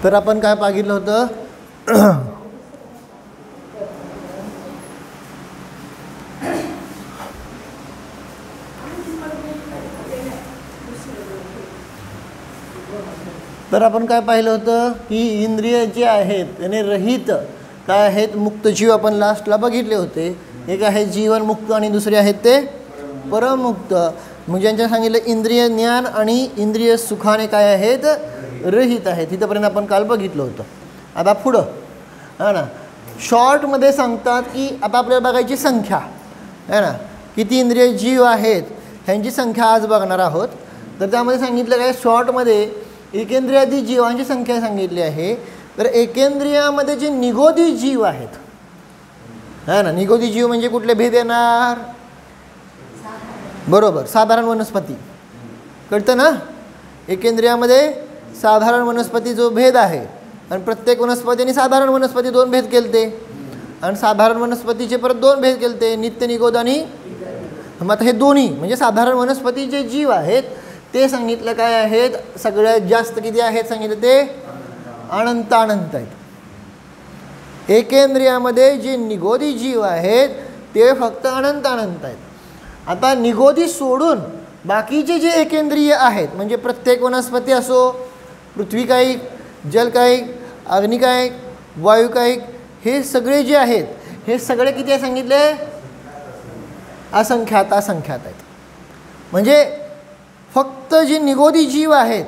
तर आपण काय पाहिलं होतं, तर आपण काय पाहिलं होतं की इंद्रिय जे आहेत त्याने रहित काय आहेत, मुक्त जीव आपण लास्टला बघितले होते. एक आहे जीवनमुक्त आणि दुसरे आहेत ते परमुक्त. मग ज्यांच्या सांगितलं इंद्रिय ज्ञान आणि इंद्रिय सुखाने काय आहेत, रहित आहेत. तिथंपर्यंत आपण काल बघितलं होतं. आता पुढं है ना, शॉर्टमध्ये सांगतात की आता आपल्याला बघायची संख्या है ना, किती इंद्रिय जीव आहेत ह्यांची संख्या आज बघणार आहोत. तर त्यामध्ये सांगितलं काय, शॉर्टमध्ये एकेंद्रियादी जीवांची संख्या सांगितली आहे. तर एकेंद्रियामध्ये जे निगोदी जीव आहेत है ना, निगोदी जीव म्हणजे कुठले भेद येणार, बरोबर साधारण वनस्पती कळतं ना. एकेंद्रियामध्ये साधारण वनस्पती जो भेद आहे, आणि प्रत्येक वनस्पती आणि साधारण वनस्पती दोन भेद केलते, आणि साधारण वनस्पतीचे परत दोन भेद केलते, नित्य निगोद आणि. मग आता हे दोन्ही म्हणजे साधारण वनस्पती जे जीव आहेत ते सांगितलं काय आहेत, सगळ्यात जास्त किती आहेत सांगितलं ते अनंत अनंत आहेत. एकेंद्रियामध्ये जे निगोदी जीव आहेत ते फक्त अनंत अनंत आहेत. आता निगोदी सोडून बाकीचे जे एकेंद्रिय आहेत म्हणजे प्रत्येक वनस्पती असो, पृथ्वीकायिक, जलकायिक, अग्निकायिक, वायुकायिक, हे सगळे जे आहेत हे सगळे किती आहे सांगितले, असंख्यात असंख्यात आहेत. म्हणजे फक्त जे निगोदी जीव आहेत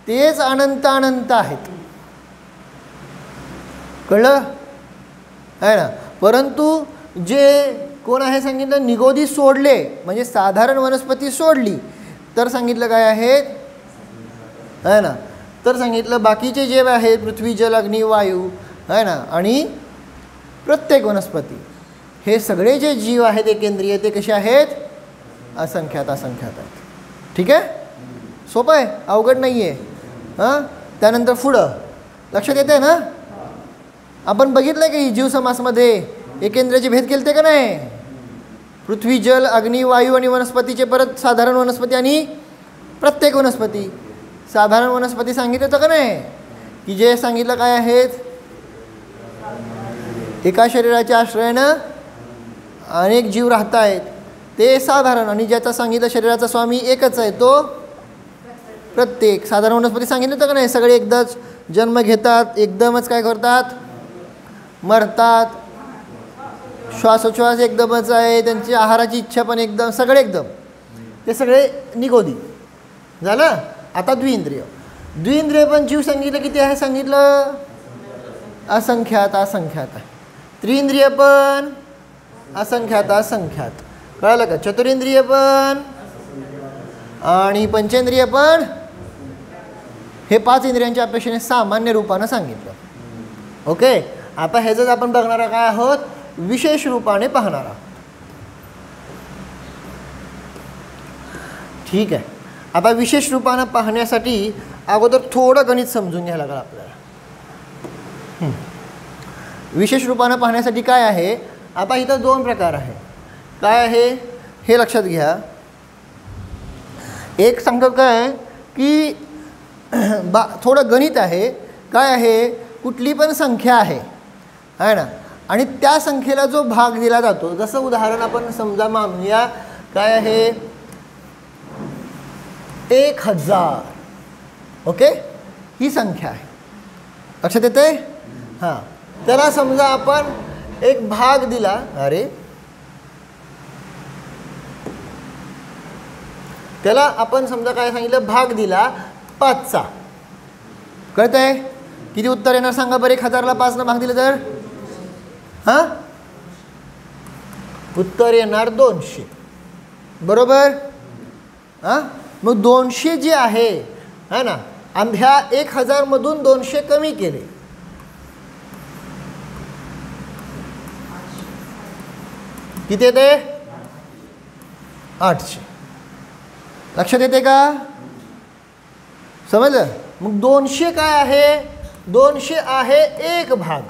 तेच अनंत अनंत आहेत, कळलं आहे ना. परंतु जे कोण आहे सांगितलं, निगोदी सोडले म्हणजे साधारण वनस्पती सोडली तर सांगितलं काय आहेत है ना, तर सांगितलं बाकीचे जे आहेत पृथ्वी, जल, अग्नी, वायू है ना आणि प्रत्येक वनस्पती, हे सगळे जे जीव आहेत एकेंद्रिय ते कसे आहेत, असंख्यात असंख्यात आहेत. ठीक आहे, सोपं आहे, अवघड नाही आहे. हां, त्यानंतर पुढं लक्षात येते ना, आपण बघितलं की जीव समासमध्ये एकेंद्रियाचे भेद केलते का नाही, पृथ्वी, जल, अग्नी, वायू आणि वनस्पतीचे परत साधारण वनस्पती आणि प्रत्येक वनस्पती. साधारण वनस्पती सांगितलं होतं का नाही की जे सांगितलं काय आहेत, एका शरीराच्या आश्रयानं अनेक जीव राहत आहेत ते साधारण, आणि ज्याचा सांगितलं शरीराचा स्वामी एकच आहे तो प्रत्येक. साधारण वनस्पती सांगितलं होतं का नाही, सगळे एकदाच जन्म घेतात, एकदमच काय करतात, मरतात, श्वासोच्छ्वास एकदमच आहे, त्यांची आहाराची इच्छा पण एकदम, सगळे एकदम, ते सगळे निगोदी झालं. आता द्विइंद्रिय, द्विइंद्रिय पण जीव सांगितलं किती आहे सांगितलं, असंख्यात असंख्यात आहे. त्रिइंद्रिय पण असंख्यात असंख्यात, कळलं का. चतुरिंद्रिय पण आणि पंचेंद्रिय पण, हे 5 इंद्रियांच्या अपेक्षेने सामान्य रूपानं सांगितलं. ओके, आता ह्याचंच आपण बघणार काय आहोत, विशेष रूपाने पाहणार आहोत. ठीक आहे, आता विशेष रूपानं पाहण्यासाठी अगोदर थोडं गणित समजून घ्यायला लागलं आपल्याला. विशेष रूपानं पाहण्यासाठी काय आहे, आता इथं 2 प्रकार आहे. काय आहे हे लक्षात घ्या. एक सांगतो काय की थोडं गणित आहे. काय आहे, कुठली पण संख्या आहे ना, आणि त्या संख्येला जो भाग दिला जातो, जसं उदाहरण आपण समजा मानूया काय आहे 1000. ओके, ही संख्या आहे, लक्षात येते. हां, त्याला समजा आपण एक भाग दिला, अरे त्याला आपण समजा काय सांगितलं, भाग दिला 5चा. कळत आहे, किती उत्तर येणार सांगा बरं, 1000ला 5नं भाग दिलं तर हां उत्तर येणार 200, बरोबर. हां, मग 200 जे आहे है ना, ह्या 1000 मधून 200 कमी केले, किती येते 800. लक्षात येते का, समजलं. मग 200 काय आहे, 200 आहे एक भाग.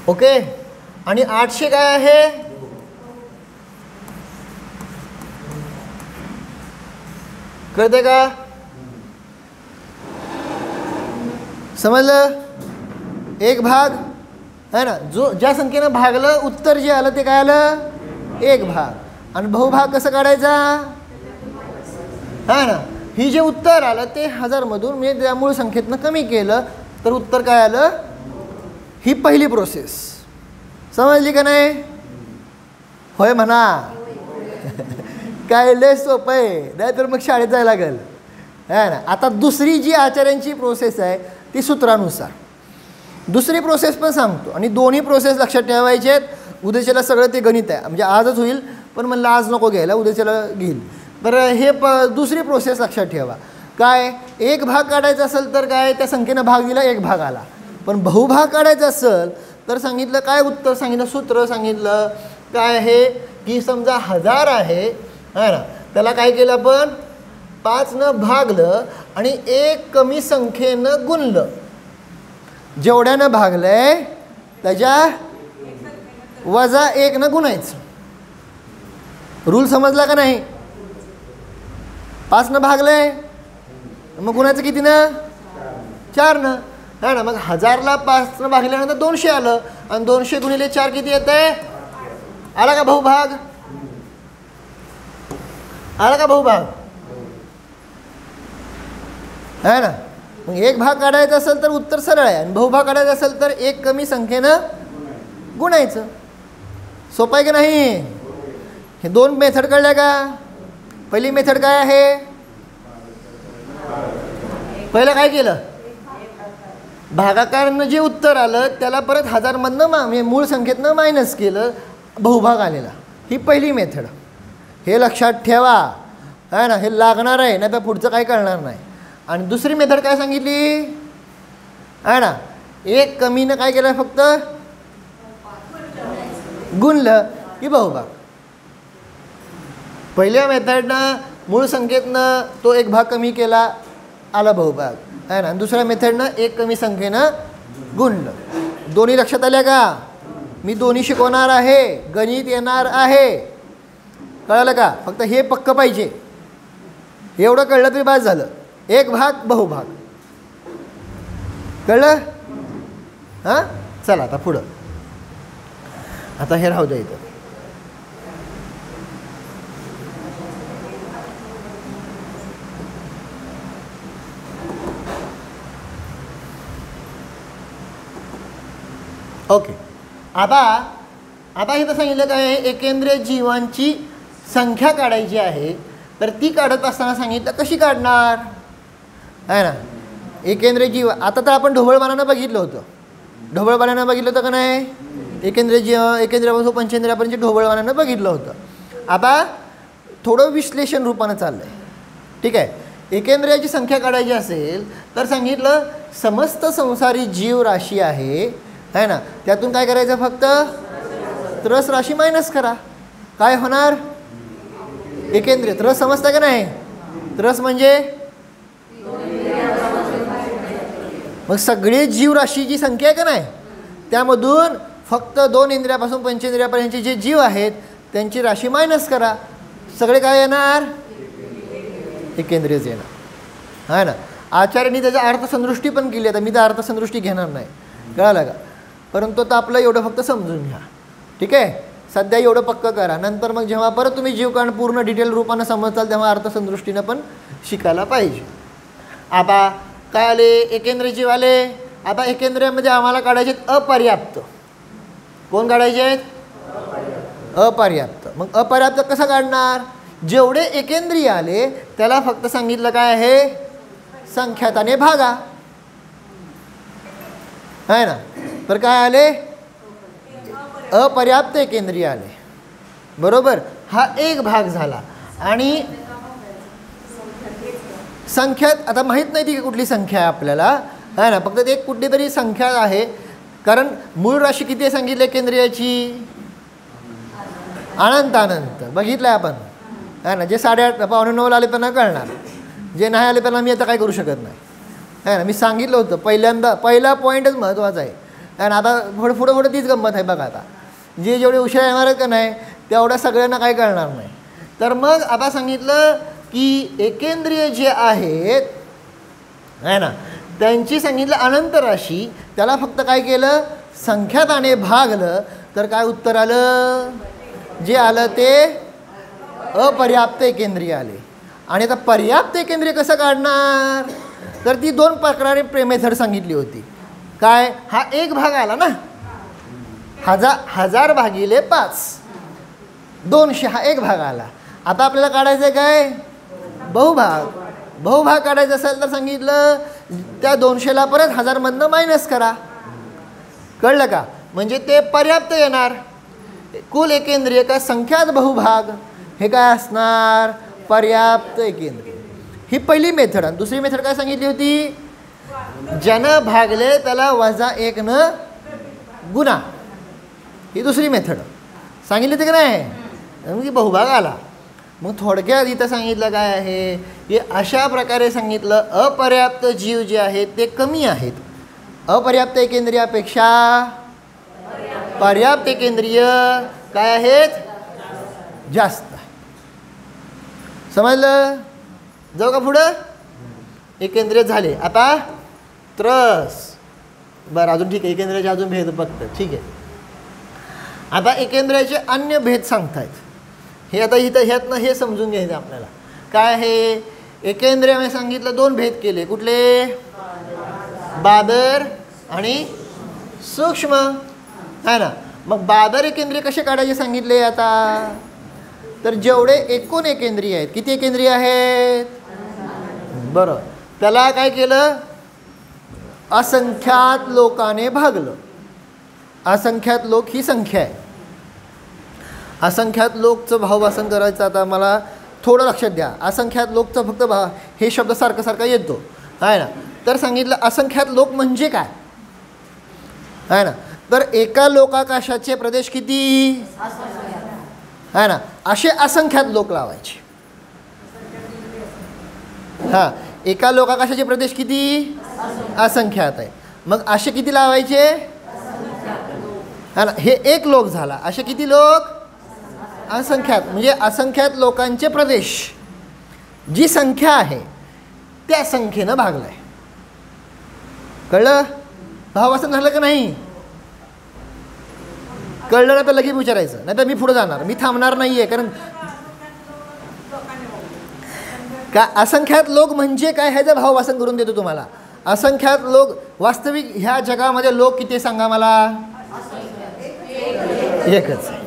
ओके, आणि 800 काय आहे, कळते का. समजलं? एक भाग है ना, जो ज्या संख्येनं भागलं उत्तर जे आलं ते काय आलं? एक भाग. आणि बहुभाग कसं काढायचा? है ना, ही जे उत्तर आलं ते 1000मधून मी त्या मूळ संख्येतनं कमी केलं तर उत्तर काय आलं? ही पहिली प्रोसेस. समजली का नाही? होय म्हणा. काय लय सोपं आहे, नाही तर मग शाळेत जायला लागेल है ना. आता दुसरी जी आचार्यांची प्रोसेस आहे ती सूत्रानुसार. दुसरी प्रोसेस पण सांगतो आणि दोन्ही प्रोसेस लक्षात ठेवायचे आहेत. उद्याच्याला सगळं ते गणित आहे, म्हणजे आजच होईल पण म्हणलं आज नको घ्यायला, उद्याच्याला घेईल. बरं, हे दुसरी प्रोसेस लक्षात ठेवा. काय? एक भाग काढायचा असेल तर काय, त्या संख्येनं भाग दिला एक भाग आला. पण बहुभाग काढायचा असेल तर सांगितलं काय? उत्तर सांगितलं, सूत्र सांगितलं काय आहे की समजा 1000 आहे है ना, त्याला काय केलं आपण? 5नं भागलं आणि एक कमी संख्येनं गुणलं. जेवढ्यानं भागलंय त्याच्या वजा 1नं गुणायचं. रूल समजला का नाही? 5नं भागलंय मग गुणायचं कितीनं? 4नं है ना. मग 1000ला 5नं भागल्यानंतर 200 आलं आणि 200 गुणिले 4 किती येत आहे? आला का बहुभाग? आला का बहुभाग? है ना. मग एक भाग काढायचा असेल तर उत्तर सरळ आहे आणि बहुभाग काढायचा असेल तर एक कमी संख्येनं गुणायचं. सोपं आहे की नाही? हे दोन मेथड कळल्या का? पहिली मेथड काय आहे? पहिलं काय केलं? भागाकारनं जे उत्तर आलं त्याला परत 1000मधनं मूळ संख्येतनं मायनस केलं, बहुभाग आलेला. ही पहिली मेथड. हे लक्षात ठेवा है ना, हे लागणार आहे नाही तर पुढचं काही कळणार नाही. आणि दुसरी मेथड काय सांगितली है ना, एक कमीनं काय केलं? फक्त गुणलं की बहुभाग. पहिल्या मेथडनं मूळ संख्येतनं तो एक भाग कमी केला, आला बहुभाग है ना. दुसऱ्या मेथडनं एक कमी संख्येनं गुणलं. दोन्ही लक्षात आल्या का? मी दोन्ही शिकवणार आहे, गणित येणार आहे. कळलं का? फक्त हे पक्क पाहिजे. एवढं कळलं तरी बस झालं. एक भाग बहुभाग कळलं? हां, चला आता पुढं. आता हे राहू द्या इथं. ओके. आता इथं सांगितलं काय? एकेंद्रिय जीवांची संख्या काढायची आहे. तर ती काढत असताना सांगितलं कशी काढणार आहे ना. एकेंद्रिय जीव आता तर आपण ढोबळमानानं बघितलं होतं. ढोबळमानानं बघितलं होतं का नाही? एकेंद्रिय जीव एकेंद्रियापासून पंचेंद्रियापर्यंत ढोबळमानानं बघितलं होतं. आता थोडं विश्लेषण रूपानं चाललं आहे. ठीक आहे. एकेंद्रियाची संख्या काढायची असेल तर सांगितलं समस्त संसारी जीव राशी आहे ना, त्यातून काय करायचं? फक्त त्रस राशी मायनस करा. काय होणार? एकेंद्रिय. त्रस समजता का नाही? त्रस म्हणजे मग सगळे जीवराशी जी संख्या आहे का नाही त्यामधून फक्त 2 इंद्रियापासून पंचेंद्रियापर्यंतचे जे जीव आहेत त्यांची राशी मायनस करा. सगळे काय येणार? एकेंद्रियच येणार आहे ना. आचार्यांनी त्याचा अर्थसंदृष्टी पण केली. आता मी तर अर्थसंदृष्टी घेणार नाही, कळालं का? परंतु आता आपलं एवढं फक्त समजून घ्या. ठीक आहे. सध्या एवढं पक्क करा. नंतर मग जेव्हा परत तुम्ही जीवकांड पूर्ण डिटेल रूपानं समजताल तेव्हा अर्थसंदृष्टीनं पण शिकायला पाहिजे. आता काय आले? एकेंद्रिय जीव आले. आता एकेंद्रियामध्ये आम्हाला काढायचे अपर्याप्त. कोण काढायचे आहेत? अपर्याप्त. मग अपर्याप्त कसं काढणार? जेवढे एकेंद्रिय आले त्याला फक्त सांगितलं काय आहे? संख्याताने भागा आहे ना. तर काय आले? अपर्याप्त एकेंद्रिय आले. बरोबर. हा एक भाग झाला. आणि संख्यात आता माहीत नाही ती कुठली संख्या आहे आपल्याला आहे ना. फक्त एक कुठली तरी संख्या आहे. कारण मूळ राशी किती आहे सांगितलं एकेंद्रियाची? अनंत अनंत. बघितलं आहे आपण आहे ना. जे 8:30 पावणे 9 आले त्यांना कळणार, जे नाही आले त्यांना मी आता काय करू शकत नाही आहे ना. मी सांगितलं होतं पहिल्यांदा. पहिला पॉईंटच महत्त्वाचा आहे आणि आता पुढं तीच गंमत आहे बघा. आता जे जेवढे उशिरा येणार आहेत का नाही तेवढ्या सगळ्यांना काय कळणार नाही. तर मग आता सांगितलं की एकेंद्रिय जे आहेत आहे ना त्यांची सांगितलं अनंत राशी, त्याला फक्त काय केलं, संख्याताने भागलं, तर काय उत्तर आलं, जे आलं ते अपर्याप्त एकेंद्रिय आले. आणि आता पर्याप्त एकेंद्रिय कसं काढणार, तर ती 2 प्रकारे मेथड सांगितली होती. काय, हा एक भाग आला ना, 1000 भागिले 5, 200 हा एक भाग आला. आता आपल्याला काढायचं आहे काय, बहुभाग. बहुभाग काढायचा असेल तर सांगितलं त्या 200ला परत 1000मधनं मायनस करा. कळलं का, म्हणजे ते पर्याप्त येणार. कुल एकेंद्रिय का संख्यात बहुभाग हे काय असणार, पर्याप्त एकेंद्रिय. ही पहिली मेथड. आणि दुसरी मेथड काय सांगितली होती, ज्यानं भागले त्याला -1 न गुणा. ही दुसरी मेथड सांगितली होती की नाही, म्हणजे बहुभाग आला. मग थोडक्यात इथं सांगितलं काय आहे, की अशा प्रकारे सांगितलं अपर्याप्त जीव जे आहेत ते कमी आहेत, अपर्याप्त एकेंद्रियापेक्षा पर्याप्त एकेंद्रिय काय आहेत, जास्त. समजलं, जाऊ का पुढं. एकेंद्रिय झाले. आता त्रस. बरं, अजून ठीक आहे, एकेंद्रियाचे अजून भेद फक्त ठीक आहे. आता एकेंद्रियाचे अन्य भेद सांगतायत. हे आता इथं ह्यातनं हे समजून घ्यायचं आपल्याला. काय आहे, एकेंद्रियामध्ये सांगितलं 2 भेद केले. कुठले, बादर आणि सूक्ष्म, आहे ना. मग बादर एकेंद्रिय कसे काढायचे सांगितले आता, तर जेवढे एकूण एकेंद्रिय आहेत, किती एकेंद्रिय आहेत, बरं, त्याला काय केलं, असंख्यात लोकाने भागलं. असंख्यात लोक ही संख्या आहे. असंख्यात लोकचं भावभाषण करायचं. आता मला थोडं लक्षात द्या, असंख्यात लोकचं फक्त हे शब्द सारखं सारखा येतो, आहे ना. तर सांगितलं असंख्यात लोक म्हणजे काय, आहे ना. तर एका लोकाकाशाचे प्रदेश किती, आहे ना. असे असंख्यात लोक लावायचे. हां, एका लोकाकाशाचे प्रदेश किती, असंख्यात आहे. मग असे किती लावायचे, है ना. हे एक लोक झाला, असे किती लोक, असंख्यात. म्हणजे असंख्यात लोकांचे प्रदेश, जी संख्या आहे त्या संख्येनं भागलं आहे. कळलं, भावासन झालं का नाही, कळलं ना तर लगेच विचारायचं, नाही तर मी पुढे जाणार, मी थांबणार नाही आहे. कारण का असंख्यात लोक म्हणजे काय ह्याचं भावभाषण करून देतो तुम्हाला. असंख्यात लोक, वास्तविक ह्या जगामध्ये लोक किती सांगा मला, एकच आहे.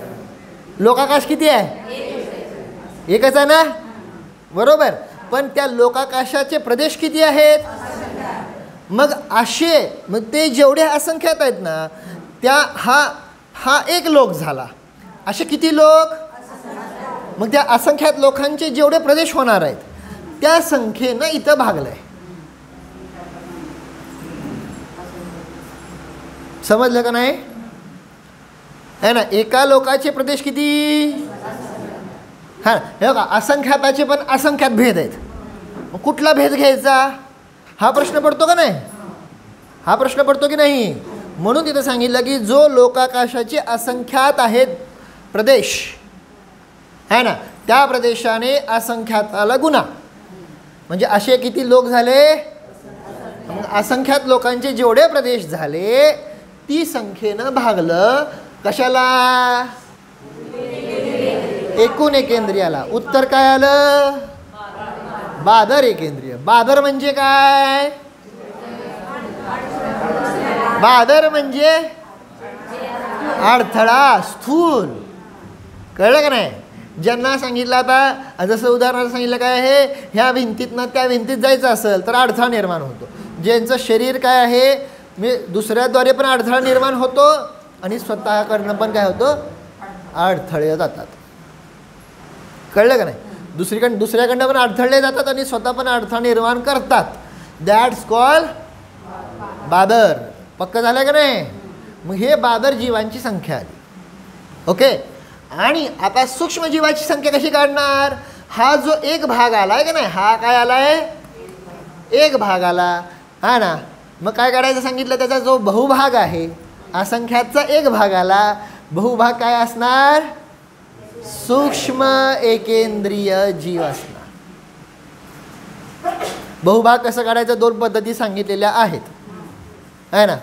लोकाकाश किती आहे, एकच आहे ना, बरोबर. पण त्या लोकाकाशाचे प्रदेश किती आहेत, मग असे, मग ते जेवढे असंख्यात आहेत ना, त्या हा एक लोक झाला. असे किती लोक, मग त्या असंख्यात लोकांचे जेवढे प्रदेश होणार आहेत त्या संख्येनं इथं भागलंय. समजलं का नाही, है ना. एका लोकाचे प्रदेश किती, हां, हे बघा, असंख्याताचे पण असंख्यात भेद आहेत. मग कुठला भेद घ्यायचा, हा प्रश्न पडतो का नाही, हा प्रश्न पडतो की नाही. म्हणून तिथं सांगितलं की जो लोकाकाशाचे असंख्यात आहेत प्रदेश, है ना, त्या प्रदेशाने असंख्याताला गुणा. म्हणजे असे किती लोक झाले, असंख्यात लोकांचे जेवढे प्रदेश झाले ती संख्येनं भागलं. कशाला, एकूण एकेंद्रियाला. उत्तर काय आलं, बादर एकेंद्रिय. बादर म्हणजे काय, बादर म्हणजे अडथळा, स्थूल. कळलं का नाही. ज्यांना सांगितलं, आता जसं उदाहरणार्थ सांगितलं काय आहे, ह्या भिंतीतनं त्या भिंतीत जायचं असेल तर अडथळा निर्माण होतो. ज्यांचं शरीर काय आहे, मी दुसऱ्याद्वारे पण अडथळा निर्माण होतो आणि स्वतःकडनं पण काय होतं, अडथळे जातात. कळलं का नाही. दुसऱ्याकडनं पण अडथळे जातात आणि स्वतः पण अडथळा निर्माण करतात. दॅट्स कॉल बादर. पक्क झालं का नाही. मग हे बादर जीवांची संख्या आली. ओके. आणि आता सूक्ष्मजीवाची संख्या कशी काढणार. हा जो एक भाग आला आहे का नाही, हा काय आला आहे, एक भाग आला, हा ना. मग काय काढायचं सांगितलं, त्याचा जो बहुभाग आहे, असंख्यातचा एक भाग आला, बहुभाग काय असणार, सूक्ष्म एकेंद्रिय जीव असणार. बहुभाग कसं काढायचं 2 पद्धती सांगितलेल्या आहेत, आहे ना,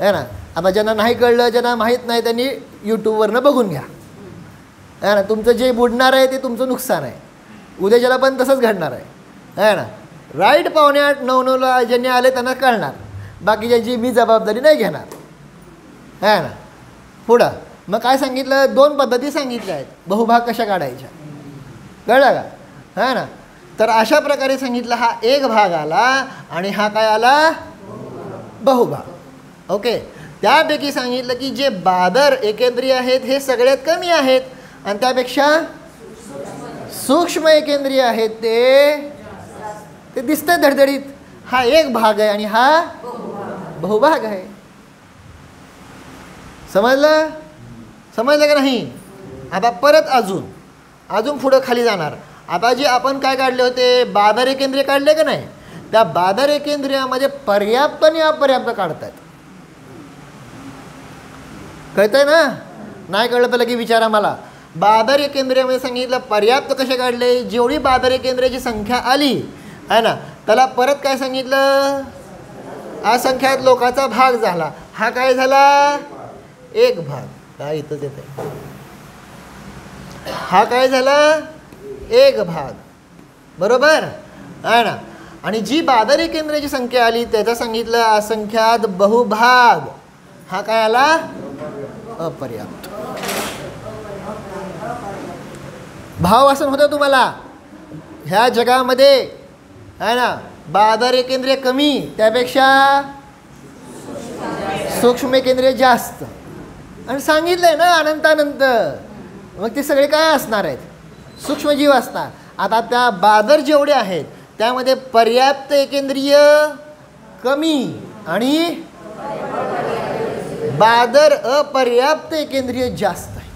आहे ना. आता ज्यांना नाही कळलं, ज्यांना माहीत नाही, त्यांनी यूट्यूबवरनं बघून घ्या, आहे ना. तुमचं जे बुडणार आहे ते तुमचं नुकसान आहे, उद्याच्याला पण तसंच घडणार आहे ना. राईट 8:45-9:09ला ज्यांनी आले त्यांना कळणार, बाकी ज्यांची मी जबाबदारी नाही घेणार, आहे ना. पुढं मग काय सांगितलं, 2 पद्धती सांगितल्या आहेत बहुभाग कशा काढायच्या, कळलं का, आहे ना. तर अशा प्रकारे सांगितलं, हा एक भाग आला आणि हा काय आला, बहुभाग. ओके. त्यापैकी सांगितलं की जे बादर एकेंद्रिय आहेत हे सगळ्यात कमी आहेत आणि त्यापेक्षा सूक्ष्म एकेंद्रिय आहेत ते दिसतंय धडधडीत. हा एक भाग आहे आणि हा बहुभाग आहे. समजलं का नाही. आता परत अजून पुढं खाली जाणार. आता जे आपण काय काढले होते, बादर एकेंद्रिय काढले का नाही, त्या बादर एकेंद्रियामध्ये पर्याप्त आणि अपर्याप्त काढतात. कळतंय ना. नाही कळलं तर की विचारा मला. बादर एकेंद्रियामध्ये सांगितलं पर्याप्त कसे काढले, जेवढी बादर एकेंद्रियाची संख्या आली आहे ना, त्याला परत काय सांगितलं, असंख्यात लोकांचा भाग झाला. हा काय झाला, एक भाग. काय इथंच येते, हा काय झाला, एक भाग. बरोबर आहे ना. आणि जी बादर एकेंद्रियाची संख्या आली त्याचं सांगितलं असंख्यात बहुभाग. हा काय आला, अपर्याप्त. भावासन होतं तुम्हाला ह्या जगामध्ये, आहे ना. बादर एकेंद्रिय कमी, त्यापेक्षा सूक्ष्म एकेंद्रिय जास्त. आणि सांगितलंय ना अनंत. मग ते सगळे काय असणार आहेत, सूक्ष्मजीव असणार. आता त्या बादर जेवढे आहेत त्यामध्ये पर्याप्त एकेंद्रिय कमी आणि बादर अपर्याप्त एकेंद्रिय जास्त आहेत.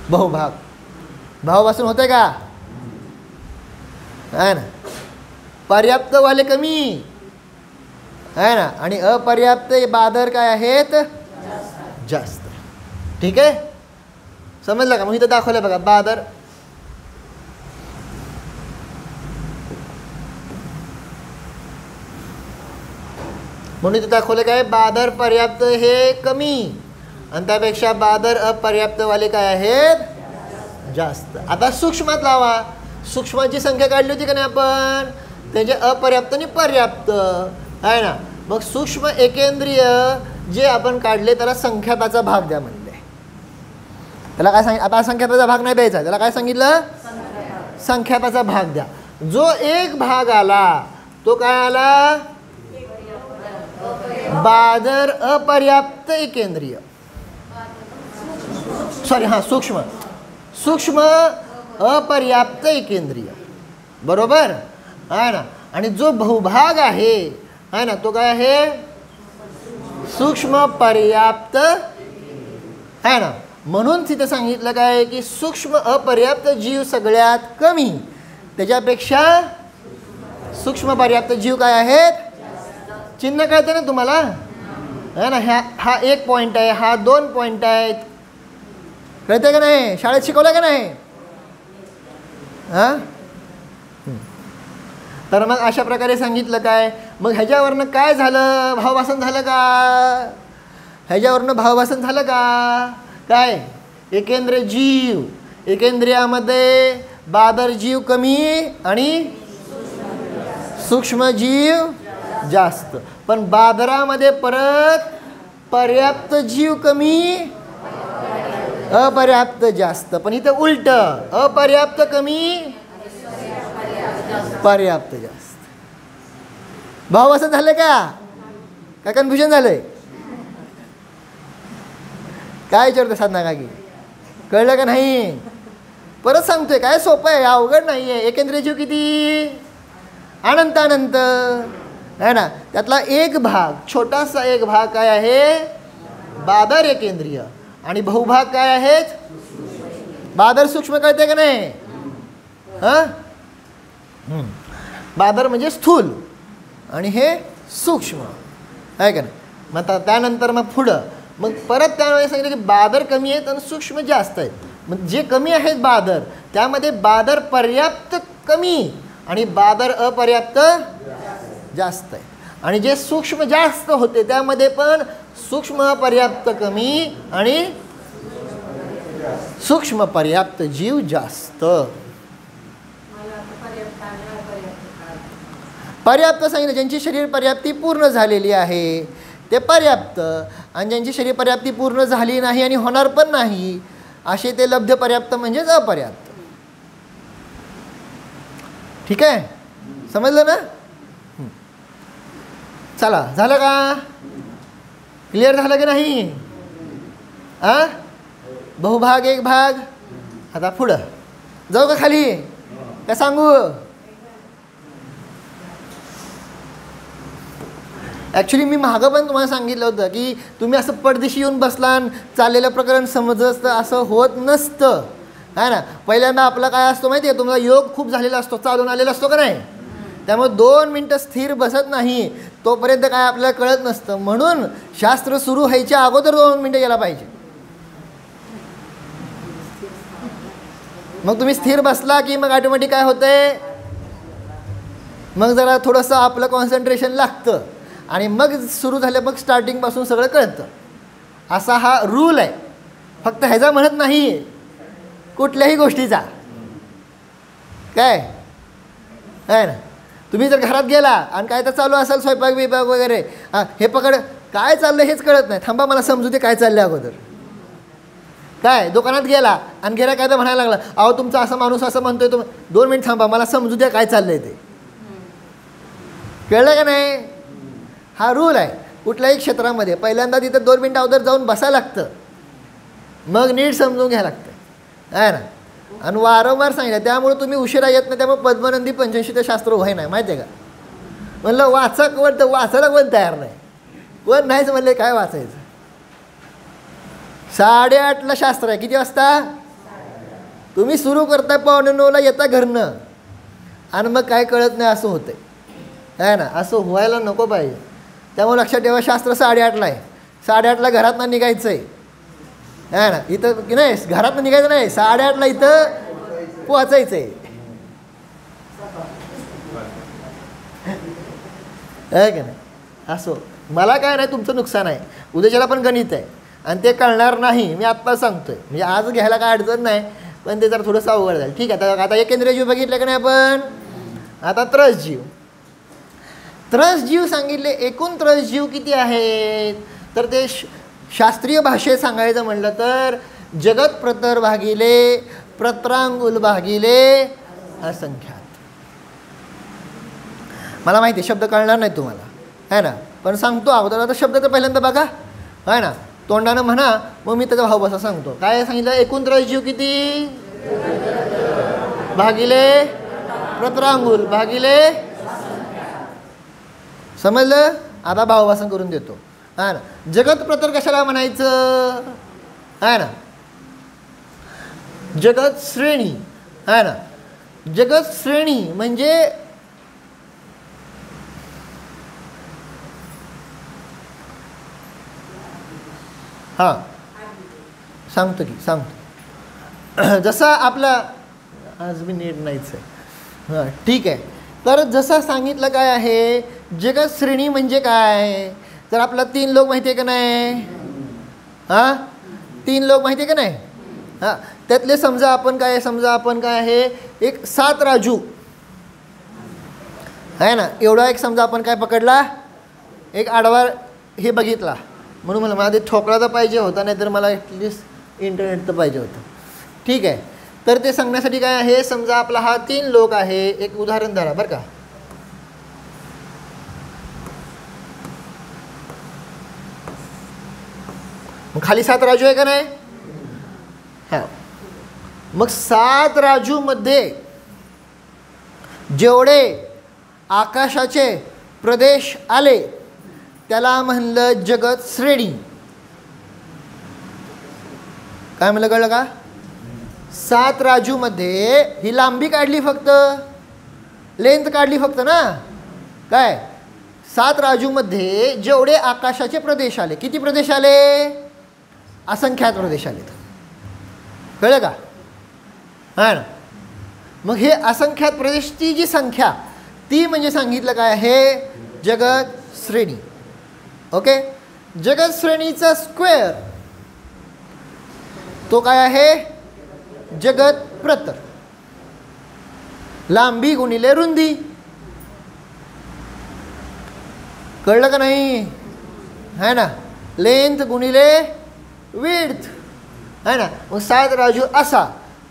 बहुभाग भावापासून होते का, आहे ना. पर्याप्त वाले कमी आहे ना आणि अपर्याप्त बादर काय आहेत, जास्त. ठीक आहे, समजलं का. मग इथं दाखवलं बघा बादर. म्हणून इथं दाखवलं काय, बादर पर्याप्त हे कमी आणि त्यापेक्षा बादर अपर्याप्तवाले काय आहेत, जास्त. आता सूक्ष्मात लावा. सूक्ष्माची संख्या काढली होती का नाही आपण, त्याचे अपर्याप्त आणि पर्याप्त आहे ना. मग सूक्ष्म एकेंद्रिय जे आपण काढले त्याला संख्याताचा भाग द्या म्हणले. त्याला काय सांगितलं, आता संख्याताचा भाग नाही द्यायचा, त्याला काय सांगितलं, संख्याताचा भाग द्या. जो एक भाग आला तो काय आला, बादर अपर्याप्त एकेंद्रिय, सॉरी हां सूक्ष्म अपर्याप्त एकेंद्रिय. बरोबर आहे ना. आणि जो बहुभाग आहे ना, तो काय आहे, सूक्ष्म पर्याप्त आहे ना. म्हणून तिथे सांगितलं काय की सूक्ष्म अपर्याप्त जीव सगळ्यात कमी, त्याच्यापेक्षा सूक्ष्म पर्याप्त जीव काय आहेत, चिन्ह कळते ना तुम्हाला, आहे ना. हा एक पॉईंट आहे, हा 2 पॉईंट आहेत. कळते का नाही, शाळेत शिकवलं का नाही. हां, तर मग अशा प्रकारे सांगितलं काय. मग ह्याच्यावरनं काय झालं, भावभासन झालं का, ह्याच्यावरनं भावभासन झालं का. काय, एकेंद्रिय जीव, एकेंद्रियामध्ये बादर जीव कमी आणि सूक्ष्म जीव जास्त. पण बादरामध्ये परत पर्याप्त जीव कमी, अपर्याप्त जास्त. पण इथं उलट, अपर्याप्त कमी, पर्याप्त जास्त. भाव असं झालं का, काय कन्फ्युजन झालंय, काय विचारते साधना काकी, कळलं का नाही. परत सांगतोय, काय सोपं आहे, अवघड नाही आहे. एकेंद्रिय जीव किती, अनंत आहे ना. त्यातला एक भाग, छोटासा एक भाग काय आहे, बादर एकेंद्रिय. आणि बहुभाग काय आहेत, बादर सूक्ष्म. कळते का नाही. हां, बादर म्हणजे स्थूल आणि हे सूक्ष्म आहे का नाही. मग त्यानंतर मग पुढं मग परत त्यावेळेस सांगितलं की बादर कमी आहेत आणि सूक्ष्म जास्त आहेत. मग जे कमी आहेत बादर, त्यामध्ये बादर पर्याप्त कमी आणि बादर अपर्याप्त जास्त आहे. आणि जे सूक्ष्म जास्त होते त्यामध्ये पण सूक्ष्म पर्याप्त कमी आणि सूक्ष्म पर्याप्त जीव जास्त. पर्याप्त सांगितलं ज्यांची शरीर पर्याप्ती पूर्ण झालेली आहे ते पर्याप्त, आणि ज्यांची शरीर पर्याप्ती पूर्ण झाली नाही आणि होणार पण नाही असे ते लब्ध पर्याप्त म्हणजेच अपर्याप्त. ठीक आहे, समजलं ना? चला, झालं का? क्लिअर झालं की नाही? बहुभाग एक भाग. आता पुढं जाऊ का खाली काय सांगू? ॲक्च्युली मी मागं पण तुम्हाला सांगितलं होतं की तुम्ही असं पडदिशी येऊन बसला चाललेलं प्रकरण समजत असं होत नसतं, है ना. पहिल्यांदा आपला काय असतो माहिती आहे, तुम्हाला योग खूप झालेला असतो, चालून आलेला असतो का नाही. त्यामुळे 2 मिनटं स्थिर बसत नाही तोपर्यंत काय आपल्याला कळत नसतं. म्हणून शास्त्र सुरू व्हायच्या अगोदर 2 मिनटं गेला पाहिजे. मग तुम्ही स्थिर बसला की मग ऑटोमॅटिक काय होतंय, मग जरा थोडंसं आपलं कॉन्सन्ट्रेशन लागतं आणि मग सुरू झालं, मग स्टार्टिंगपासून सगळं कळतं. असा हा रूल आहे. फक्त ह्याचा म्हणत नाही कुठल्याही गोष्टीचा. काय आहे ना, तुम्ही जर घरात गेला आणि काय तर चालू असेल स्वयंपाक बिपाक वगैरे, हे पकड काय चाललं हेच कळत नाही, थांबा मला समजू दे काय चाललं अगोदर. काय दुकानात गेला आणि गेला काय तर म्हणायला लागला, अहो तुमचा असा माणूस असं म्हणतोय, 2 मिनिट थांबा मला समजू द्या काय चाललंय ते. कळलं का नाही? हा रूल आहे कुठल्याही क्षेत्रामध्ये. पहिल्यांदा तिथं 2 मिनटं अगोदर जाऊन बसायला लागतं, मग नीट समजून घ्यायला लागतं, आहे ना. आणि वारंवार सांगितलं, त्यामुळे तुम्ही उशिरा येत नाही. त्यामुळे पद्मनंदी 85 शास्त्र व्हाय नाही माहिती आहे का. म्हणलं वाचायला कोण तयार नाही, कोण नाहीच म्हणले काय वाचायचं. 8:30ला शास्त्र आहे. किती वाजता तुम्ही सुरू करताय? 8:45ला येता घरनं आणि मग काय कळत नाही असं होतंय, आहे ना. असं व्हायला नको पाहिजे. त्यामुळे लक्षात ठेवा, शास्त्र 8:30ला आहे. 8:30ला घरातनं निघायचं आहे, आहे ना. इथं नाही, घरातनं निघायचं नाही, 8:30ला इथं पोचायचं आहे का नाही. असो, मला काय नाही, तुमचं नुकसान आहे. उद्याच्याला पण गणित आहे आणि ते कळणार नाही, मी आत्ता सांगतोय. म्हणजे आज घ्यायला काय अडचण नाही, पण ते जरा थोडंसं अवघड झालं. ठीक आहे, आता एकेंद्रिय जीव बघितलं का नाही आपण. आता त्रसजीव. त्रसजीव सांगितले. एकूण त्रसजीव किती आहेत, तर ते शास्त्रीय भाषेत सांगायचं म्हणलं तर जगत प्रतर भागिले प्रत्रांगुल भागिले असंख्यात. मला माहिती आहे शब्द कळणार नाही तुम्हाला, आहे ना, पण सांगतो अगोदर. आता शब्द तर पहिल्यांदा बघा, आहे ना, तोंडानं म्हणा, मग मी त्याचा भाव बसा सांगतो. काय सांगितलं? एकूण त्रसजीव किती भागिले प्रत्रांगुल भागिले. समजलं? आता भावभाषण करून देतो, आहे ना. जगत प्रतर कशाला म्हणायचं, आहे ना. जगत श्रेणी, आहे ना. जगत श्रेणी म्हणजे हां सांगतो जसा आपला आज मी नीट नाहीच आहे. हां ठीक आहे. तर जसं सांगितलं काय आहे, जगत श्रेणी म्हणजे काय. तर आपला 3 लोक माहिती आहे का नाही. हां 3 लोक माहिती आहे का नाही. हां त्यातले समजा आपण काय आहे, एक 7 राजू आहे ना. एवढा एक समजा आपण काय पकडला, एक आडवा हे बघितला, म्हणून मला ते ठोकळा तर पाहिजे होता, नाही तर मला ॲटलिस्ट इंटरनेट तर पाहिजे होतं. ठीक आहे. तर ते सांगण्यासाठी काय आहे, समजा आपला हा 3 लोक आहे. एक उदाहरण धरा बरं का. मग खाली 7 राजू आहे का नाही. हां मग 7 राजूमध्ये जेवढे आकाशाचे प्रदेश आले त्याला म्हणलं जगत श्रेणी. काय म्हणलं, कळलं का. 7 राजूमध्ये ही लांबी काढली, फक्त लेंथ काढली फक्त ना. काय 7 राजूमध्ये जेवढे आकाशाचे प्रदेश आले, किती प्रदेश आले, असंख्यात प्रदेश आले. कळलं का. हां ना. मग हे असंख्यात प्रदेशची जी संख्या ती म्हणजे सांगितलं काय आहे, जगत श्रेणी. ओके, जगत श्रेणीचा स्क्वेअर तो काय आहे, जगत प्रतर. लांबी गुणिले रुंदी. कळलं का नाही, है ना. लेंथ गुणिले विड्थ, है ना. मग 7 राजू असा,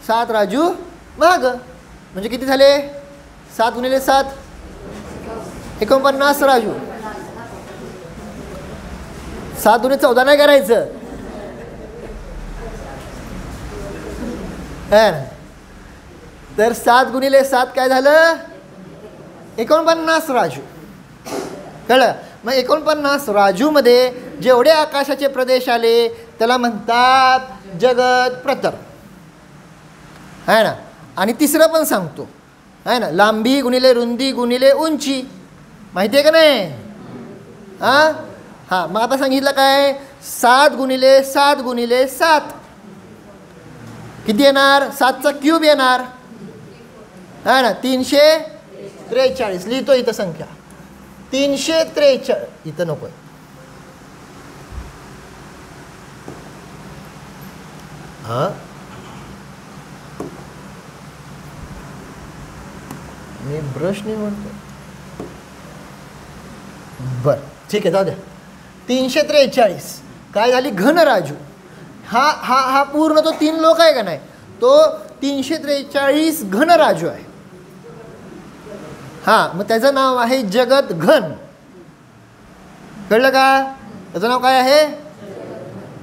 7 राजू माग, म्हणजे किती झाले, 7 गुणिले 7 49 राजू. 7 गुणिले 14 नाही करायचं, है ना. तर 7 गुणिले 7 काय झालं, 49 राजू. कळलं. मग 49 राजूमध्ये जेवढे आकाशाचे प्रदेश आले त्याला म्हणतात जगत प्रतर, है ना. आणि तिसरं पण सांगतो, है ना, लांबी गुणिले रुंदी गुणिले उंची. माहिती आहे का नाही. हां, मग आता सांगितलं काय, 7 गुणिले 7 गुणिले 7 किती येणार, 7चा क्यूब येणार, है ना. 343. लिहितो इथं संख्या 343. इथं नको, हां मी ब्रश नाही म्हणतो, बरं ठीक आहे जाऊ द्या. 343 काय झाली, घन राजू. हा हा हा पूर्ण तो 3 लोक आहे का नाही, तो 343 घन राजू आहे. हां, मग त्याचं नाव आहे जगत घन. कळलं का, त्याचं नाव काय आहे,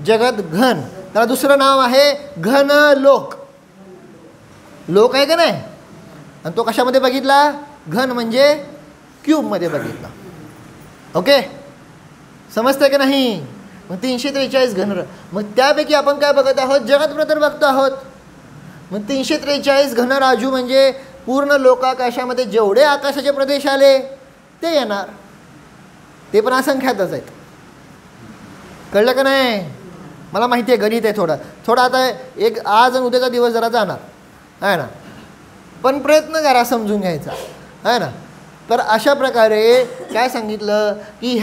जगत घन. त्याला दुसरं नाव आहे घन लोक. लोक आहे का नाही, आणि तो कशामध्ये बघितला, घन म्हणजे क्यूबमध्ये बघितला. ओके, समजतंय का नाही. मग 343 घन. मग त्यापैकी आपण काय बघत आहोत, जगत प्रतर बघतो आहोत. मग 343 घन राजू म्हणजे पूर्ण लोकाकाशामध्ये जेवढे आकाशाचे प्रदेश आले ते येणार, ते पण असंख्यातच आहेत. कळलं का नाही. मला माहिती आहे गणित आहे थोडं आता एक आज आणि उद्याचा दिवस जरा जाणार, आहे ना, पण प्रयत्न करा समजून घ्यायचा, आहे ना. तर अशा प्रकारे काय सांगितलं की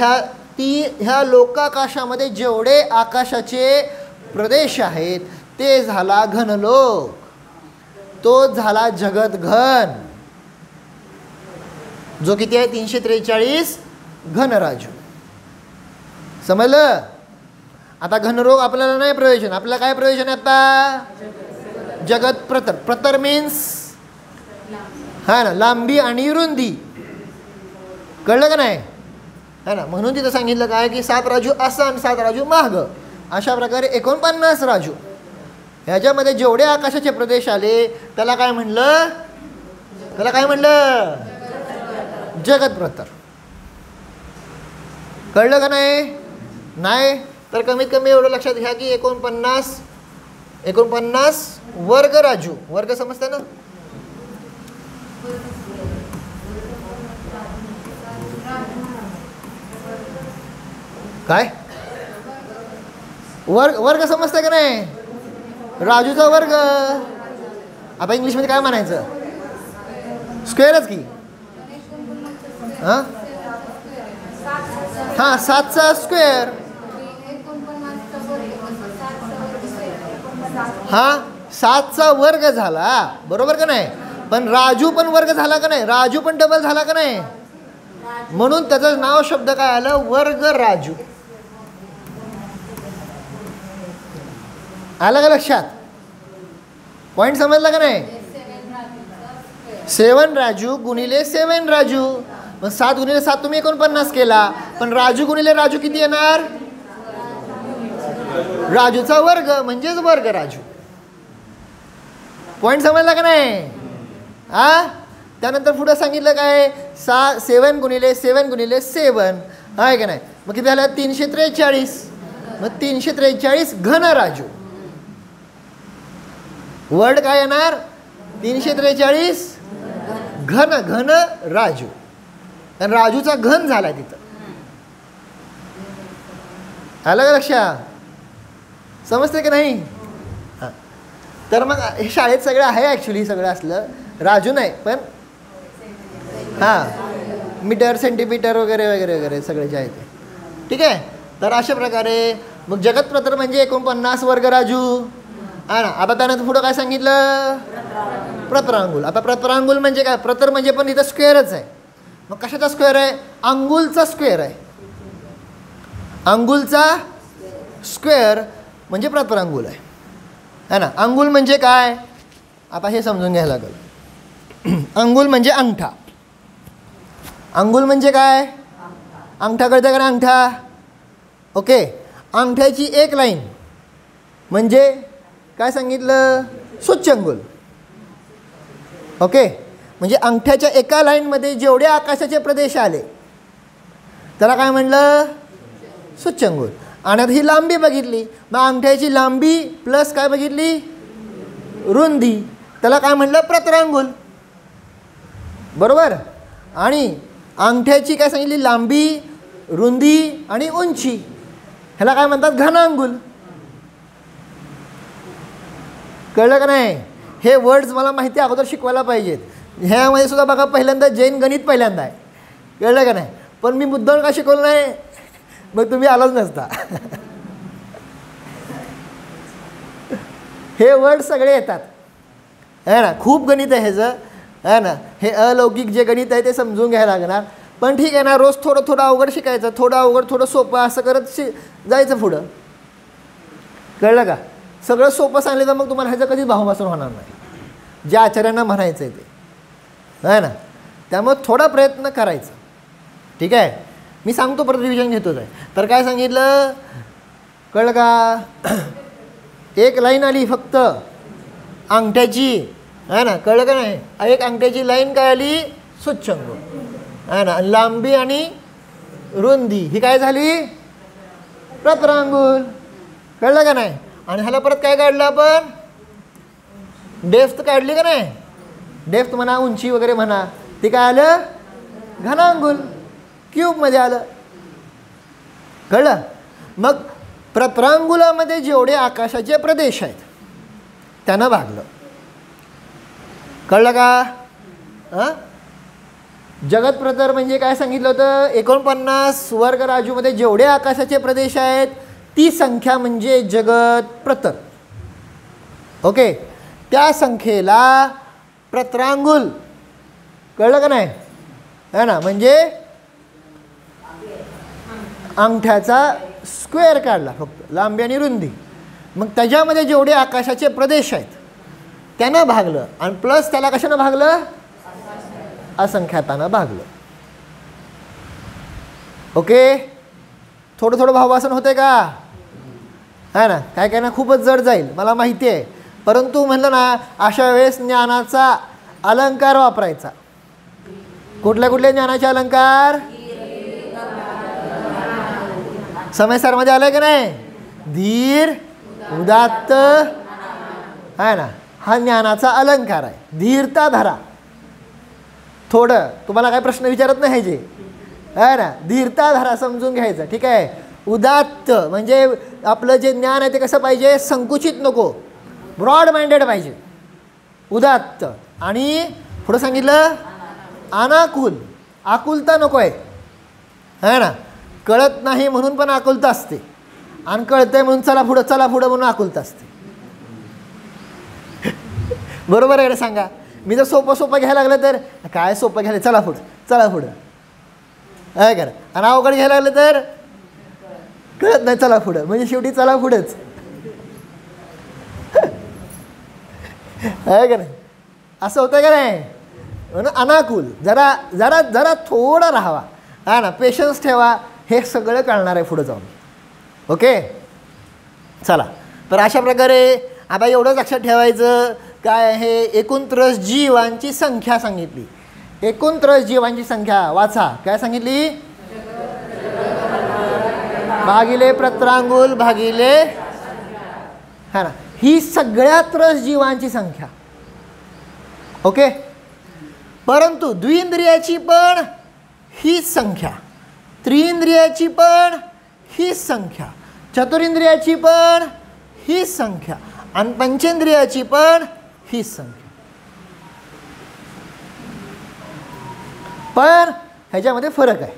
ह्या लोकाकाशामध्ये जेवढे आकाशाचे प्रदेश आहेत ते झाला घनलोक, तो झाला जगत घन, जो किती आहे 343 घन राजू. समजलं. आता घनरोग आपल्याला नाही प्रयोजन, आपल्याला काय प्रयोजन आहे आता, जगत प्रतर. प्रतर मीन्स, हा ना, लांबी आणि रुंदी. कळलं का नाही, है ना. म्हणून तिथं सांगितलं काय की 7 राजू असं आणि 7 राजू माग, अशा प्रकारे 49 राजू. ह्याच्यामध्ये जेवढे आकाशाचे प्रदेश आले त्याला काय म्हणलं, त्याला काय म्हणलं, जगत प्रतर. कळलं का नाही. नाही तर कमीत कमी एवढं लक्षात घ्या की 49 वर्ग राजू. वर्ग समजते ना. काय वर्ग समजते का नाही, राजूचा वर्ग. आता इंग्लिशमध्ये काय म्हणायचं, स्क्वेअरच की. हां हां 7चा स्क्वेअर. हां 7चा वर्ग झाला, बरोबर का नाही. पण राजू पण वर्ग झाला का नाही, राजू पण डबल झाला का नाही, म्हणून त्याचं नाव शब्द काय आलं, वर्ग राजू. आलं का लक्षात, पॉईंट समजला का नाही. 7 राजू गुणिले 7 राजू. मग 7 गुणिले 7 तुम्ही 49 केला, पण राजू गुणिले राजू किती येणार, राजूचा वर्ग म्हणजेच वर्ग राजू. पॉईंट समजला का नाही. त्यानंतर पुढे सांगितलं काय, 7 गुणिले 7 गुणिले 7 आहे का नाही. मग किती झालं 343. मग 343 घन राजू. वर्ड काय येणार, 343 घन घन राजू. आणि राजूचा घन झाला तिथं. आलं का लक्षात, समजते की नाही. हां तर मग हे शाळेत सगळं आहे ॲक्च्युली, सगळं असलं राजू नाही पण हां मीटर सेंटीमीटर वगैरे वगैरे वगैरे सगळे जे आहे ते. ठीक आहे. तर अशा प्रकारे मग जगतप्रतर म्हणजे 49 वर्ग राजू. हा ना. आता त्यानंतर पुढं काय सांगितलं? प्रतरांगुल. आता प्रतरांगुल म्हणजे काय? प्रतर म्हणजे पण इथं स्क्वेअरच आहे. मग कशाचा स्क्वेअर आहे? अंगुलचा स्क्वेअर आहे. अंगुलचा स्क्वेअर म्हणजे प्रतरांगुल आहे. है ना. अंगुल म्हणजे काय? आता हे समजून घ्यायला लागेल. अंगुल म्हणजे अंगठा. अंगुल म्हणजे काय? अंगठा कळतं का ना? अंगठा. ओके. अंगठ्याची एक लाईन म्हणजे काय सांगितलं? सूच्यंगुल. ओके. म्हणजे अंगठ्याच्या एका लाईनमध्ये जेवढे आकाशाचे प्रदेश आले त्याला काय म्हणलं? सूच्यंगुल. आणि आता ही लांबी बघितली, मग अंगठ्याची लांबी प्लस काय बघितली? रुंदी, त्याला काय म्हणलं? प्रतरांगुल. बरोबर. आणि अंगठ्याची काय सांगितली? लांबी, रुंदी आणि उंची, ह्याला काय म्हणतात? घनांगुल. कळलं का नाही? हे वर्ड्स मला माहिती अगोदर शिकवायला पाहिजेत. ह्यामध्ये सुद्धा बघा पहिल्यांदा जैन गणित पहिल्यांदा आहे. कळलं का नाही? पण मी मुद्दाम का शिकवलं नाही? मग तुम्ही आलाच नसता. हे वर्ड सगळे येतात है ना. खूप गणित आहे ह्याचं है ना. हे अलौकिक जे गणित आहे ते समजून घ्यायला लागणार. पण ठीक आहे ना, रोज थोडं थोडं अवघड शिकायचं, थोडं अवघड थोडं सोपं असं करत जायचं पुढं. कळलं का? सगळं सोपं सांगलं तर मग तुम्हाला ह्याचं कधीच भावभासन होणार नाही, ज्या आचार्यांना म्हणायचं आहे ते है ना. त्यामुळे थोडा प्रयत्न करायचा. ठीक आहे. मी सांगतो परत रिव्हिजन घेतोच आहे. तर काय सांगितलं? कळलं का? एक लाईन आली फक्त अंगठ्याची है ना. कळलं का नाही? एक अंगठ्याची लाईन काय आली? सूच्यंगुल है ना. लांबी आणि रुंदी ही काय झाली? प्रतरांगुल. कळलं का नाही? आणि ह्याला परत काय काढलं आपण? डेप्थ काढली का नाही? डेप्थ म्हणा, उंची वगैरे म्हणा, ते काय आलं? घनांगुल. क्यूबमध्ये आलं. कळलं? मग प्रतरांगुलामध्ये जेवढे आकाशाचे प्रदेश आहेत त्यानं भागलं. कळलं का? हां. जगतप्रतर म्हणजे काय सांगितलं होतं? 49 वर्ग राजूमध्ये जेवढे आकाशाचे प्रदेश आहेत ती संख्या म्हणजे जगतप्रतर. ओके. त्या संख्येला प्रतरांगुल. कळलं का नाही? है ना. म्हणजे अंगठ्याचा स्क्वेअर काढला फक्त, लांबी आणि रुंदी. मग त्याच्यामध्ये जेवढे आकाशाचे प्रदेश आहेत त्यानं भागलं आणि प्लस त्याला कशानं भागलं? असंख्यातानं भागलं. ओके. थोडं थोडं भावभासन होते का? है ना. काय काय ना खूपच जड जाईल मला माहिती आहे, परंतु म्हणलं ना अशा वेळेस ज्ञानाचा अलंकार वापरायचा. कुठल्या कुठले ज्ञानाचे अलंकार? समयसारमध्ये आलं की नाही? धीर, उदात्त है ना. हा ज्ञानाचा अलंकार आहे. धीरता धरा. थोडं तुम्हाला काय प्रश्न विचारत नाही जे है ना. धीरता धरा समजून घ्यायचं. ठीक आहे. उदात्त म्हणजे आपलं जे ज्ञान आहे ते कसं पाहिजे? संकुचित नको, ब्रॉड माइंडेड पाहिजे. उदात्त. आणि पुढं सांगितलं अनाकुल. आकुलता नको आहे है ना. कळत नाही म्हणून पण आकुलता असते, आणि कळतंय म्हणून चला पुढं चला पुढं म्हणून आकुलता असते. बरोबर आहे रे? सांगा. मी जर सोपं सोपं घ्यायला लागलं तर काय सोपं घ्यायला, चला पुढं चला पुढं आहे का. आणि अवघड घ्यायला लागलं तर कळत नाही, चला पुढं. म्हणजे शेवटी चला पुढंच आहे का नाही. असं होतं का नाही? अनाकुल. जरा जरा जरा थोडं राहावा हा ना. पेशन्स ठेवा. हे सगळं कळणार आहे पुढं जाऊन. ओके. चला. तर अशा प्रकारे आता एवढंच लक्षात ठेवायचं काय आहे? 29 जीवांची संख्या सांगितली. 29 जीवांची संख्या वाचा. काय सांगितली? भागिले प्रतरांगुल भागिले है ना. ही सगळ्यात रस जीवांची संख्या. ओके. परंतु द्विंद्रियाची पण हीच संख्या, त्रिइंद्रियाची पण हीच संख्या, चतुरिंद्रियाची पण हीच संख्या आणि पंचेंद्रियाची पण हीच संख्या. पण ह्याच्यामध्ये फरक आहे.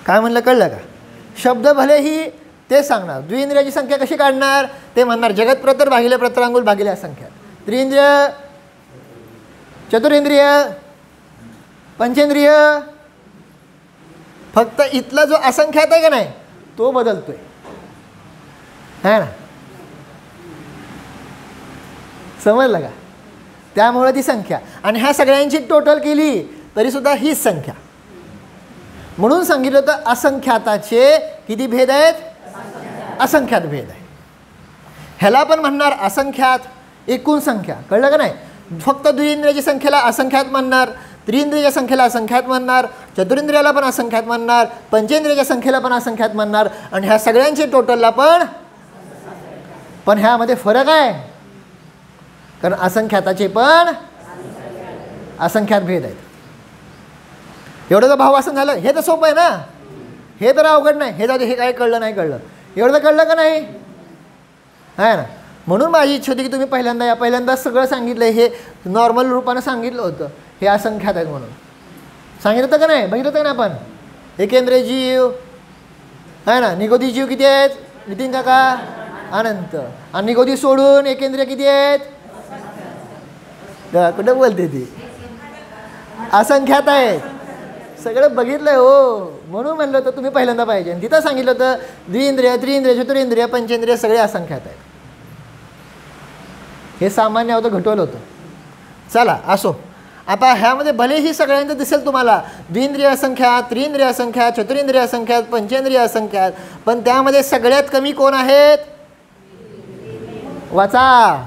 काय म्हणलं कळलं का? शब्द भलेही ते सांगणार. द्विइंद्रियाची संख्या कशी काढणार ते म्हणणार जगत्प्रतर भागिले प्रतरांगुल भागिले असंख्यात. त्रिइंद्रिय, चतुरिंद्रिय, पंचेंद्रिय. फक्त इथला जो असंख्यात आहे का नाही तो बदलतोय है ना. समजलं का? त्यामुळे ती संख्या आणि ह्या सगळ्यांची टोटल केली तरी सुद्धा हीच संख्या. म्हणून सांगितलं होतं असंख्याताचे किती भेद आहेत? असंख्यात भेद आहे. ह्याला पण म्हणणार असंख्यात एकूण संख्या. कळलं का नाही? फक्त द्विइंद्रियाची संख्येला असंख्यात म्हणणार, त्रिइंद्रियाच्या संख्येला असंख्यात म्हणणार, चतुरिंद्रियाला पण असंख्यात म्हणणार, पंचेंद्रियाच्या संख्येला पण असंख्यात म्हणणार आणि ह्या सगळ्यांचे टोटलला पण ह्यामध्ये फरक आहे. कारण असंख्याताचे पण असंख्यात भेद आहेत. एवढं जर भावासन झालं हे तर सोपं आहे ना. हे तर अवघड नाही. हे जाऊ हे काय कळलं नाही कळलं एवढं तर कळलं का नाही आहे ना. म्हणून माझी इच्छा होती की तुम्ही पहिल्यांदा सगळं सांगितलं. हे नॉर्मल रूपानं सांगितलं होतं हे असंख्यात आहेत म्हणून सांगितलं होतं का नाही? बघितलं होतं का ना आपण? एकेंद्रिय जीव आहे ना. निगोदी जीव किती आहेत नितीन काका? अनंत. आणि निगोदी सोडून एकेंद्रिय किती आहेत? कुठं बोलते ती? असंख्यात आहेत. सगळं बघितलंय हो. म्हणून म्हणलं होतं तुम्ही पहिल्यांदा पाहिजे. आणि तिथं सांगितलं होतं द्विइंद्रिय, त्रिइंद्रिय, चतुरिंद्रिय, पंचेंद्रिय सगळे असंख्यात आहेत. हे सामान्य होतं, घटवलं होतं. चला असो. आता ह्यामध्ये भलेही सगळ्यांचं दिसेल तुम्हाला द्विइंद्रिय असंख्यात, त्रिइंद्रिय असंख्यात, चतुरिंद्रिय असंख्यात, पंचेंद्रिय असंख्यात. पण त्यामध्ये सगळ्यात कमी कोण आहेत? वाचा.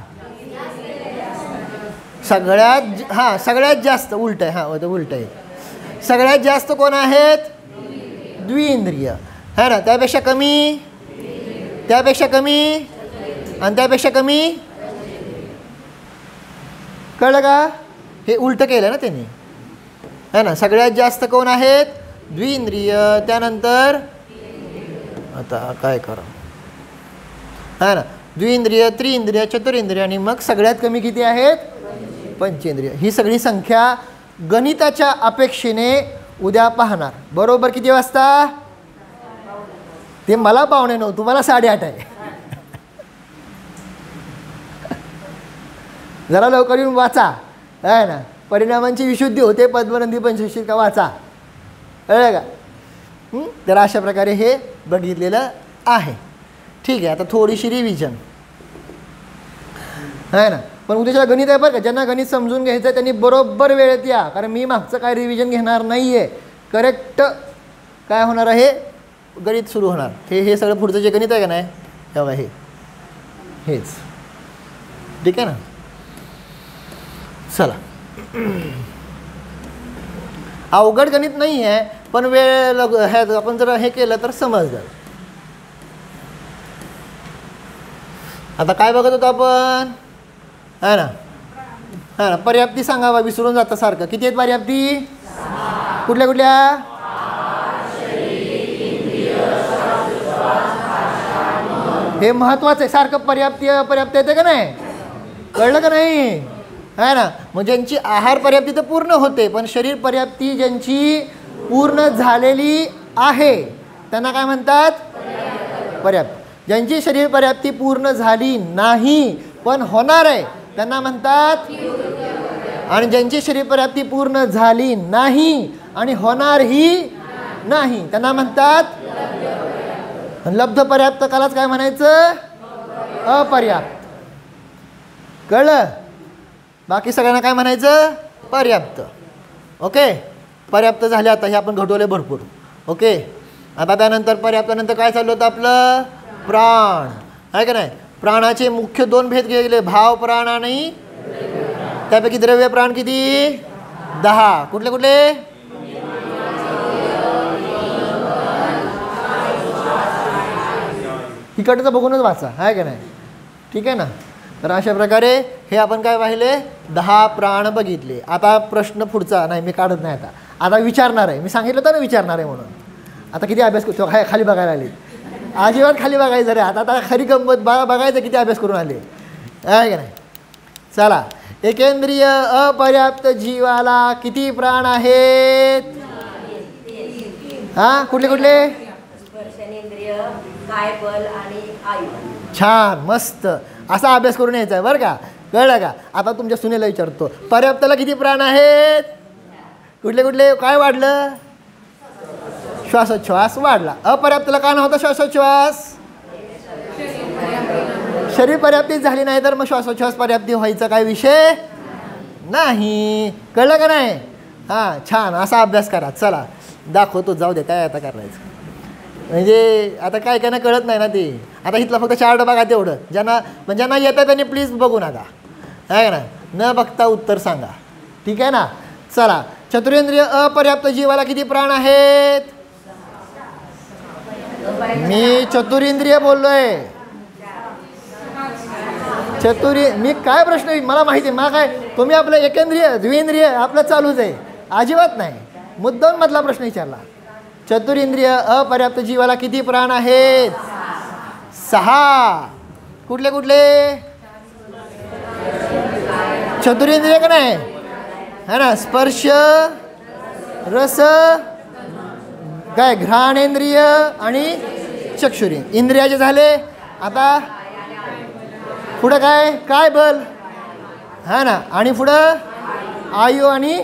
सगळ्यात जास्त उलट आहे. उलट आहे. सगळ्यात जास्त कोण आहेत? द्विइंद्रिय है ना. त्यापेक्षा कमी, त्यापेक्षा कमी आणि त्यापेक्षा कमी. कळलं का? हे उलट केलं ना त्यांनी है ना. सगळ्यात जास्त कोण आहेत? द्विइंद्रिय. त्यानंतर आता काय करा है ना. द्विइंद्रिय, त्रिइंद्रिय, चतुरिंद्रिय आणि मग सगळ्यात कमी किती आहेत? पंचेंद्रिय. ही सगळी संख्या गणिताच्या अपेक्षेने उद्या पाहणार. बरोबर किती वाजता? ते मला 9:15 तुम्हाला 8:30 आहे. जरा लवकर येऊन वाचा आहे ना. परिणामांची विशुद्धी होते पद्मनंदी पंचशील का वाचा. कळलं का? तर अशा प्रकारे हे बघितलेलं आहे. ठीक आहे. आता थोडीशी रिव्हिजन आहे ना. पण उद्याच्या गणित आहे बरं का. ज्यांना गणित समजून घ्यायचं आहे त्यांनी बरोबर वेळेत या. कारण मी मागचं काय रिव्हिजन घेणार नाही आहे. करेक्ट काय होणार आहे गणित सुरू होणार. हे सगळं पुढचं जे गणित आहे का नाही तेव्हा हेच ठीक आहे ना. चला. अवघड गणित नाही आहे पण वेळ आपण जर हे केलं तर समजलं. आता काय बघत होतो आपण है ना. है ना. पर्याप्ती सांगावा विसरून जातं सारखं. किती आहेत पर्याप्ती? कुठल्या कुठल्या? हे महत्वाचं आहे. सारखं पर्याप्ती अपर्याप्त येते का नाही? कळलं का नाही है ना. मग ज्यांची आहार पर्याप्ती तर पूर्ण होते पण शरीर पर्याप्ती ज्यांची पूर्ण झालेली आहे त्यांना काय म्हणतात? पर्याप्त. ज्यांची शरीर पर्याप्ती पूर्ण झाली नाही पण होणार आहे त्यांना म्हणतात. आणि ज्यांची शरीर पर्याप्ती पूर्ण झाली नाही आणि होणारही नाही त्यांना म्हणतात लब्ध पर्याप्त. कालाच काय म्हणायचं? अपर्याप्त. कळलं? बाकी सगळ्यांना काय म्हणायचं? पर्याप्त. ओके. पर्याप्त झाले. आता हे आपण घडवले भरपूर. ओके. आता त्यानंतर पर्याप्तानंतर काय चाललं होतं आपलं? प्राण आहे का नाही. प्राणाचे मुख्य 2 भेद गेले. भाव प्राण आणि त्यापैकी द्रव्य प्राण किती? 10. कुठले कुठले? इकडचं बघूनच वाचा आहे का नाही. ठीक आहे ना. तर अशा प्रकारे हे आपण काय पाहिले? 10 प्राण बघितले. आता प्रश्न पुढचा नाही मी काढत नाही. आता विचारणार आहे. मी सांगितलं होतं ना विचारणार आहे म्हणून. आता किती अभ्यास करतो खाली बघायला आले. अजिबात खाली बघायचं रे. आता खरी गंमत बघायचं किती अभ्यास करून आले आहे का नाही. चला एकेंद्रिय अपर्याप्त जीवाला किती प्राण आहेत? हां, कुठले कुठले? स्पर्शनेंद्रिय, कायबल आणि आयु. छान, मस्त. असा अभ्यास करून यायचा आहे बरं का, कळलं का? आता तुमच्या सुनेला विचारतो, पर्याप्तला किती प्राण आहेत? कुठले कुठले? काय वाढलं? श्वासोच्छ्वास वाढला. अपर्याप्तला का नव्हता श्वासोच्छ्वास? शरीर पर्याप्तीच झाली नाही तर मग श्वासोच्छ्वास पर्याप्ती व्हायचा काय विषय नाही. कळलं का नाही? हां, छान. असा अभ्यास करा. चला दाखवतो, जाऊ दे काय आता करायचं. म्हणजे आता काय काय ना कळत नाही ना ते. आता इथलं फक्त चार्ट बघा तेवढं. ज्यांना येतं त्यांनी प्लीज बघू नका, आहे ना, न बघता उत्तर सांगा. ठीक आहे ना? चला, चतुरेंद्रिय अपर्याप्त जीवाला किती प्राण आहेत? मी चतुरेंद्रिय बोललोय. मी काय प्रश्न, मला माहिती आहे. मला काय, तुम्ही आपलं एकेंद्रिय द्विंद्रिय आपलं चालूच आहे, अजिबात नाही. मुद्दाम मधला प्रश्न विचारला. चतुरेंद्रिय अपर्याप्त जीवाला किती प्राण आहेत? 6. कुठले कुठले? चतुरेंद्रिय का नाही, है ना? स्पर्श, रस, काय घ्राणेंद्रिय आणि चक्षुरेंद्रिय इंद्रियाचे झाले. आता पुढं काय? काय बल, है ना? आणि पुढं आयु आणि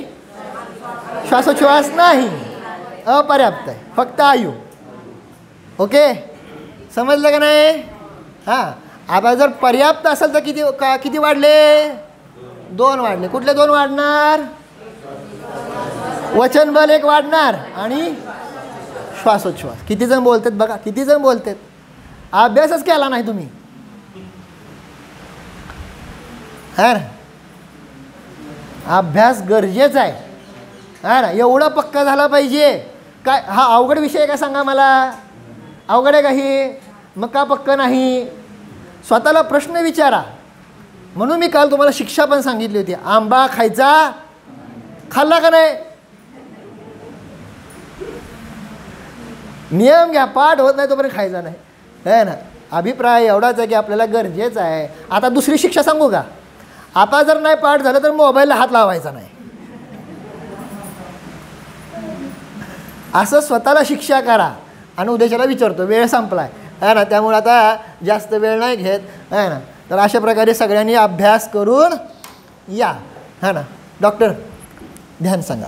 श्वासोच्छ्वास नाही, अपर्याप्त आहे, फक्त आयु. ओके, समजलं का नाही? हां, आता जर पर्याप्त असेल तर किती वाढले? 2 वाढले. कुठले 2 वाढणार? वचन बल 1 वाढणार आणि श्वासोच्छ्वास. किती जण बोलतात बघा, किती जण बोलतात. अभ्यासच केला नाही तुम्ही, है ना? अभ्यास गरजेचा आहे, है ना? एवढा पक्का झाला पाहिजे. काय हा अवघड विषय आहे का सांगा मला? अवघड आहे का हे? मग का पक्का नाही? स्वतःला प्रश्न विचारा. म्हणून मी काल तुम्हाला शिक्षा पण सांगितली होती. आंबा खायचा, खाल्ला का नाही? नियम घ्या, पाठ होत नाही तोपर्यंत खायचा नाही, है ना? अभिप्राय एवढाच आहे की आपल्याला गरजेचं आहे. आता दुसरी शिक्षा सांगू का? आता जर नाही पाठ झालं तर मोबाईलला हात लावायचा नाही. असं स्वतःला शिक्षा करा. आणि उद्याच्याला विचारतो, वेळ संपलाय, है ना? त्यामुळे आता जास्त वेळ नाही घेत, है ना? तर अशा प्रकारे सगळ्यांनी अभ्यास करून या, है ना? डॉक्टर ध्यान सांगा.